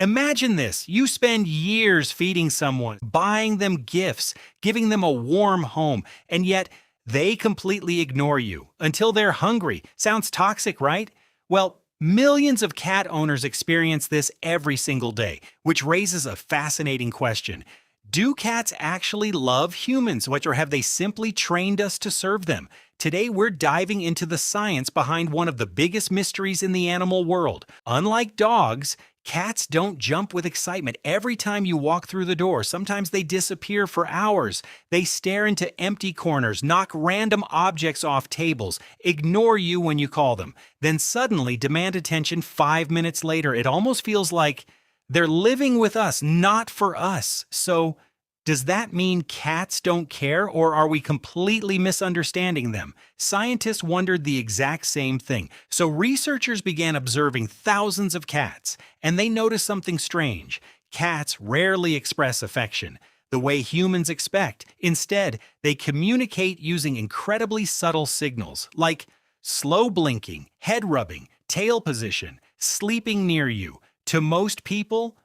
Imagine this. You spend years feeding someone, buying them gifts, giving them a warm home, and yet they completely ignore you until they're hungry. Sounds toxic, right? Well, millions of cat owners experience this every single day, which raises a fascinating question. Do cats actually love humans, or have they simply trained us to serve them? Today, we're diving into the science behind one of the biggest mysteries in the animal world. Unlike dogs, cats don't jump with excitement every time you walk through the door. Sometimes they disappear for hours. They stare into empty corners, knock random objects off tables, ignore you when you call them, then suddenly demand attention 5 minutes later. It almost feels like they're living with us, not for us. So, does that mean cats don't care, or are we completely misunderstanding them? Scientists wondered the exact same thing. So researchers began observing thousands of cats, and they noticed something strange. Cats rarely express affection the way humans expect. Instead, they communicate using incredibly subtle signals, like slow blinking, head rubbing, tail position, sleeping near you. To most people,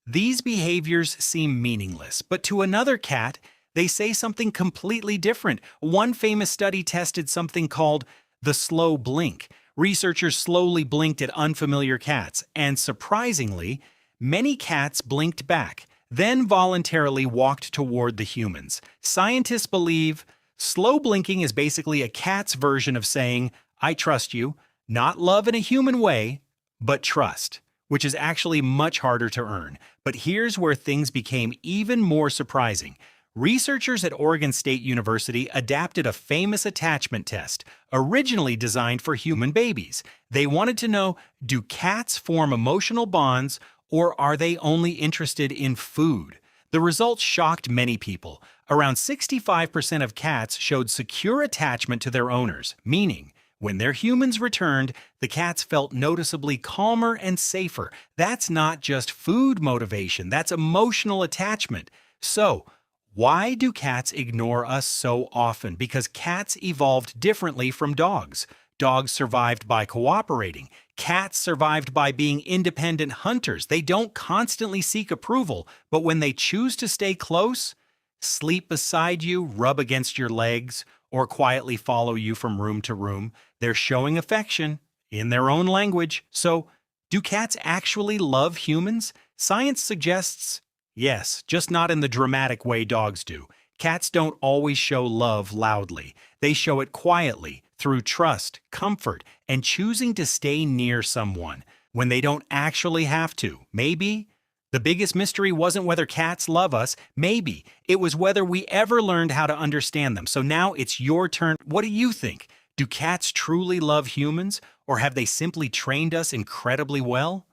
these behaviors seem meaningless, but to another cat, they say something completely different. One famous study tested something called the slow blink. Researchers slowly blinked at unfamiliar cats, and surprisingly, many cats blinked back, then voluntarily walked toward the humans. Scientists believe slow blinking is basically a cat's version of saying, I trust you, not love in a human way, but trust, which is actually much harder to earn. But here's where things became even more surprising. Researchers at Oregon State University adapted a famous attachment test, originally designed for human babies. They wanted to know, do cats form emotional bonds, or are they only interested in food? The results shocked many people. Around 65% of cats showed secure attachment to their owners, meaning when their humans returned, the cats felt noticeably calmer and safer. That's not just food motivation, that's emotional attachment. So, why do cats ignore us so often? Because cats evolved differently from dogs. Dogs survived by cooperating. Cats survived by being independent hunters. They don't constantly seek approval, but when they choose to stay close, sleep beside you, rub against your legs, or quietly follow you from room to room, they're showing affection in their own language. So, do cats actually love humans? Science suggests yes, just not in the dramatic way dogs do. Cats don't always show love loudly. They show it quietly, through trust, comfort, and choosing to stay near someone when they don't actually have to. Maybe the biggest mystery wasn't whether cats love us. Maybe it was whether we ever learned how to understand them. So now it's your turn. What do you think? Do cats truly love humans, or have they simply trained us incredibly well?